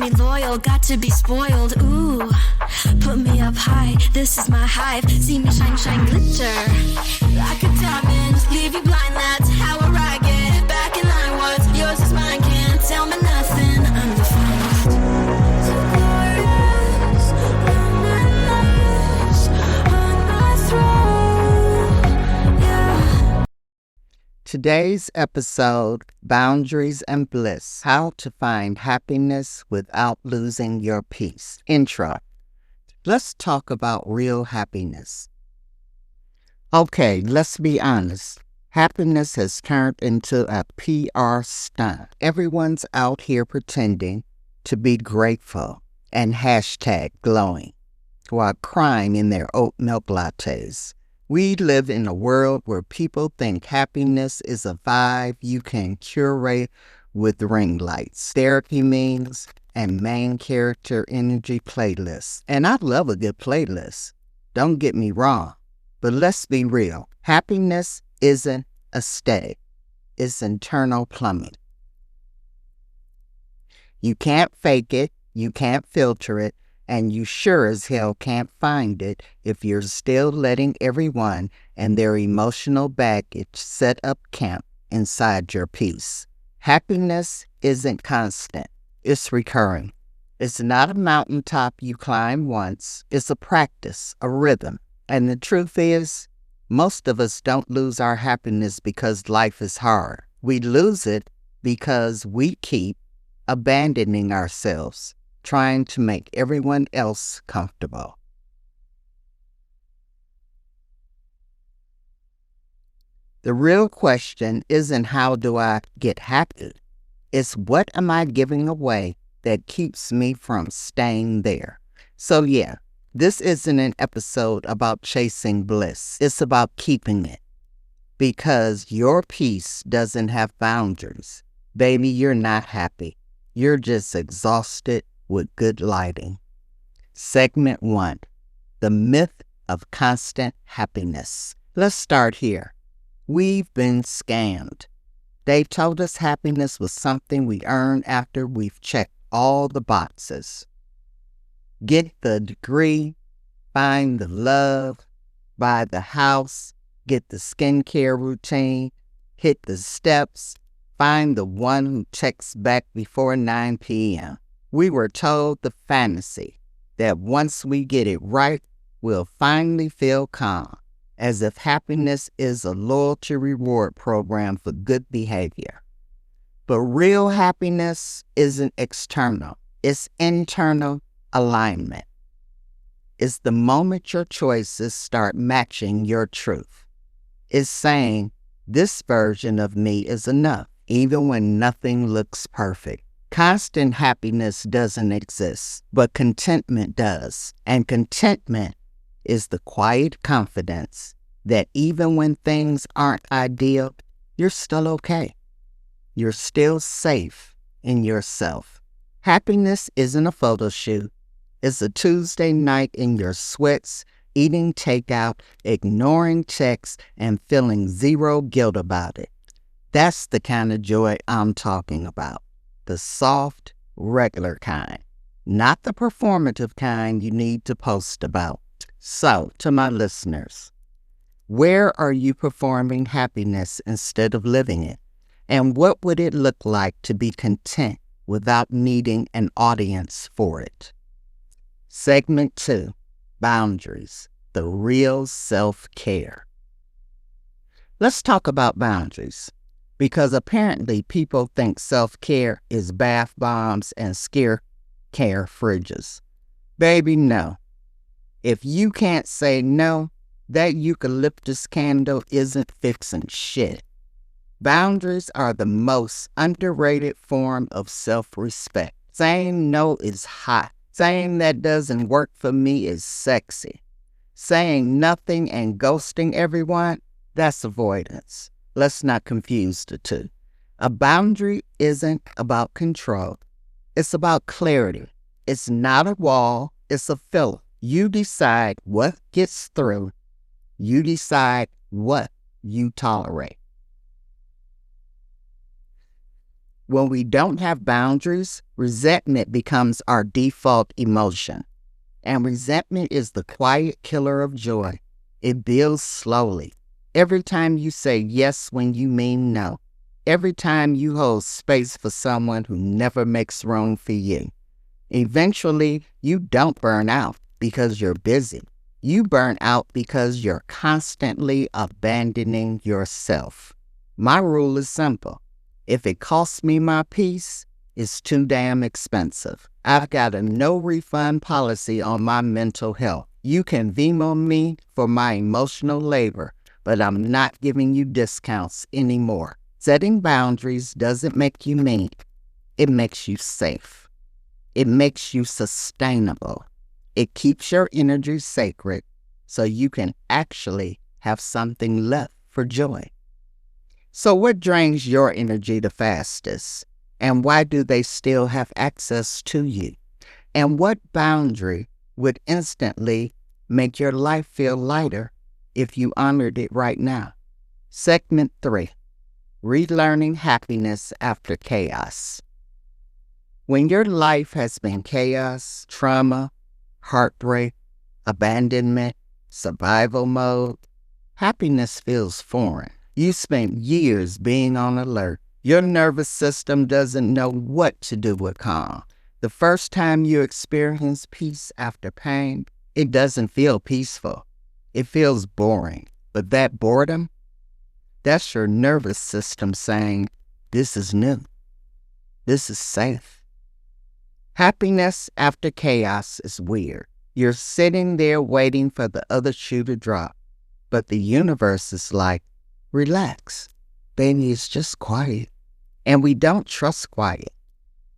me loyal, got to be spoiled. Ooh, put me up high, this is my hive. See me shine, shine, glitter like a diamond, leave you blind, that's how I get back in line. What's yours is mine, can't tell me nothing. I'm the finest. So glorious, limitless, on my throne, yeah. Today's episode, Boundaries and Bliss, How to Find Happiness Without Losing Your Peace. Intro. Let's talk about real happiness. Okay, let's be honest. Happiness has turned into a PR stunt. Everyone's out here pretending to be grateful and #glowing while crying in their oat milk lattes. We live in a world where people think happiness is a vibe you can curate with ring lights, therapy memes, and main character energy playlists. And I love a good playlist. Don't get me wrong. But let's be real. Happiness isn't a state. It's internal plumbing. You can't fake it. You can't filter it. And you sure as hell can't find it if you're still letting everyone and their emotional baggage set up camp inside your peace. Happiness isn't constant. It's recurring. It's not a mountaintop you climb once. It's a practice, a rhythm. And the truth is, most of us don't lose our happiness because life is hard. We lose it because we keep abandoning ourselves, trying to make everyone else comfortable. The real question isn't how do I get happy? It's what am I giving away that keeps me from staying there? So yeah, this isn't an episode about chasing bliss. It's about keeping it. Because your peace doesn't have boundaries. Baby, you're not happy. You're just exhausted with good lighting. Segment 1. The myth of constant happiness. Let's start here. We've been scammed. They told us happiness was something we earn after we've checked all the boxes. Get the degree, find the love, buy the house, get the skincare routine, hit the steps, find the one who checks back before 9 p.m. We were told the fantasy that once we get it right, we'll finally feel calm, as if happiness is a loyalty reward program for good behavior. But real happiness isn't external, it's internal alignment. It's the moment your choices start matching your truth. It's saying, this version of me is enough, even when nothing looks perfect. Constant happiness doesn't exist, but contentment does. And contentment is the quiet confidence that even when things aren't ideal, you're still okay. You're still safe in yourself. Happiness isn't a photo shoot. It's a Tuesday night in your sweats, eating takeout, ignoring texts, and feeling zero guilt about it. That's the kind of joy I'm talking about. The soft, regular kind. Not the performative kind you need to post about. So, to my listeners, where are you performing happiness instead of living it? And what would it look like to be content without needing an audience for it? Segment 2, Boundaries, the real self-care. Let's talk about boundaries, because apparently people think self-care is bath bombs and scare care fridges. Baby, no. If you can't say no, that eucalyptus candle isn't fixing shit. Boundaries are the most underrated form of self-respect. Saying no is hot. Saying that doesn't work for me is sexy. Saying nothing and ghosting everyone, that's avoidance. Let's not confuse the two. A boundary isn't about control. It's about clarity. It's not a wall. It's a filler. You decide what gets through. You decide what you tolerate. When we don't have boundaries, resentment becomes our default emotion. And resentment is the quiet killer of joy. It builds slowly. Every time you say yes when you mean no. Every time you hold space for someone who never makes room for you. Eventually, you don't burn out because you're busy. You burn out because you're constantly abandoning yourself. My rule is simple. If it costs me my peace, it's too damn expensive. I've got a no refund policy on my mental health. You can Venmo me for my emotional labor, but I'm not giving you discounts anymore. Setting boundaries doesn't make you mean. It makes you safe. It makes you sustainable. It keeps your energy sacred so you can actually have something left for joy. So what drains your energy the fastest? And why do they still have access to you? And what boundary would instantly make your life feel lighter if you honored it right now? Segment 3, Relearning Happiness After Chaos. When your life has been chaos, trauma, heartbreak, abandonment, survival mode, happiness feels foreign. You spent years being on alert. Your nervous system doesn't know what to do with calm. The first time you experience peace after pain, it doesn't feel peaceful. It feels boring. But that boredom, that's your nervous system saying, this is new. This is safe. Happiness after chaos is weird. You're sitting there waiting for the other shoe to drop. But the universe is like, relax. Baby, it's just quiet. And we don't trust quiet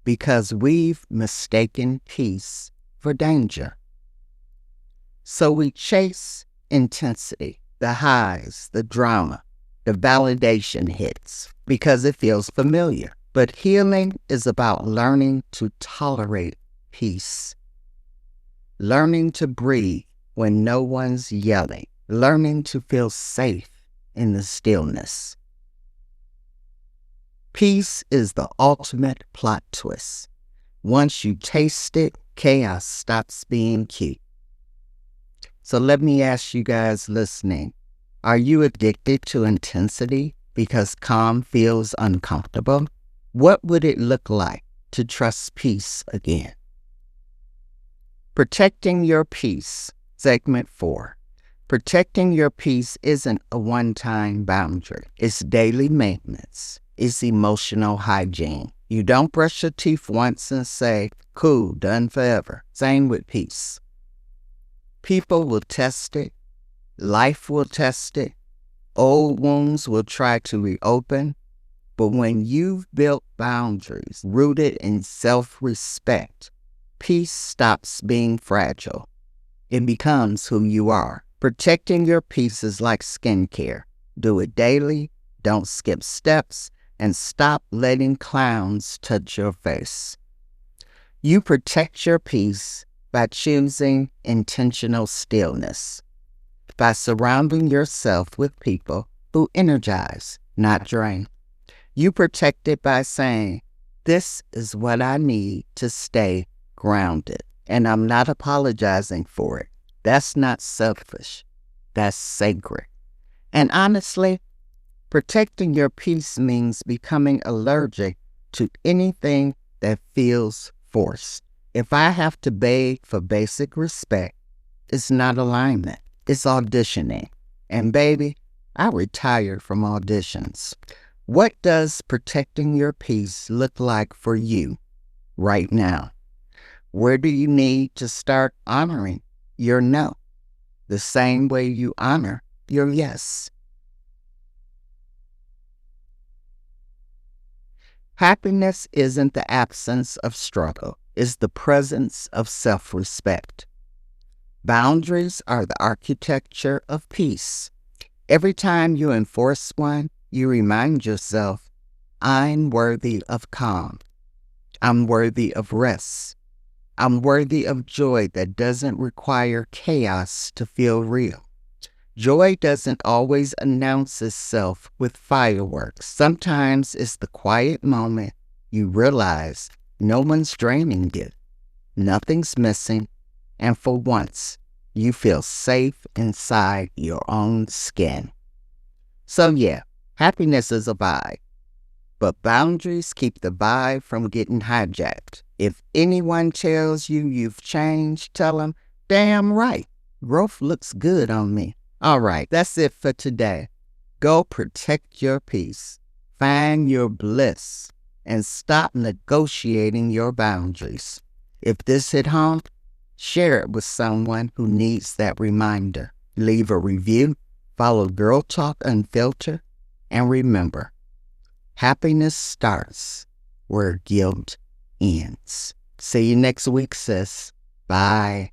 because we've mistaken peace for danger. So we chase intensity, the highs, the drama, the validation hits because it feels familiar. But healing is about learning to tolerate peace, learning to breathe when no one's yelling, learning to feel safe in the stillness. Peace is the ultimate plot twist. Once you taste it, chaos stops being cute. So let me ask you guys listening, are you addicted to intensity because calm feels uncomfortable? What would it look like to trust peace again? Protecting your peace, segment 4. Protecting your peace isn't a one-time boundary. It's daily maintenance. It's emotional hygiene. You don't brush your teeth once and say, cool, done forever. Same with peace. People will test it. Life will test it. Old wounds will try to reopen. But when you've built boundaries rooted in self-respect, peace stops being fragile. It becomes who you are. Protecting your peace is like skincare. Do it daily, don't skip steps, and stop letting clowns touch your face. You protect your peace by choosing intentional stillness, by surrounding yourself with people who energize, not drain. You protect it by saying, this is what I need to stay grounded, and I'm not apologizing for it. That's not selfish. That's sacred. And honestly, protecting your peace means becoming allergic to anything that feels forced. If I have to beg for basic respect, it's not alignment. It's auditioning. And baby, I retired from auditions. What does protecting your peace look like for you right now? Where do you need to start honoring your no, the same way you honor your yes? Happiness isn't the absence of struggle. It's the presence of self-respect. Boundaries are the architecture of peace. Every time you enforce one, you remind yourself, I'm worthy of calm. I'm worthy of rest. I'm worthy of joy that doesn't require chaos to feel real. Joy doesn't always announce itself with fireworks. Sometimes it's the quiet moment you realize no one's draining you, nothing's missing, and for once, you feel safe inside your own skin. So yeah, happiness is a vibe, but boundaries keep the vibe from getting hijacked. If anyone tells you you've changed, tell them, damn right, growth looks good on me. All right, that's it for today. Go protect your peace, find your bliss, and stop negotiating your boundaries. If this hit home, share it with someone who needs that reminder. Leave a review, follow Girl Talk Unfiltered, and remember, happiness starts where guilt ends. See you next week, sis. Bye.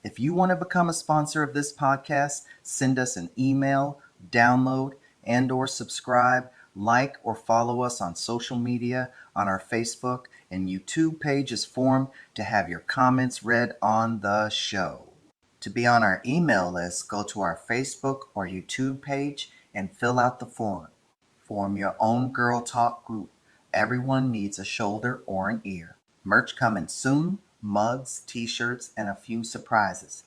If you want to become a sponsor of this podcast, send us an email, download, and/or subscribe, like or follow us on social media, on our Facebook and YouTube pages form to have your comments read on the show. To be on our email list, go to our Facebook or YouTube page and fill out the form. Form your own Girl Talk group. Everyone needs a shoulder or an ear. Merch coming soon, mugs, t-shirts, and a few surprises.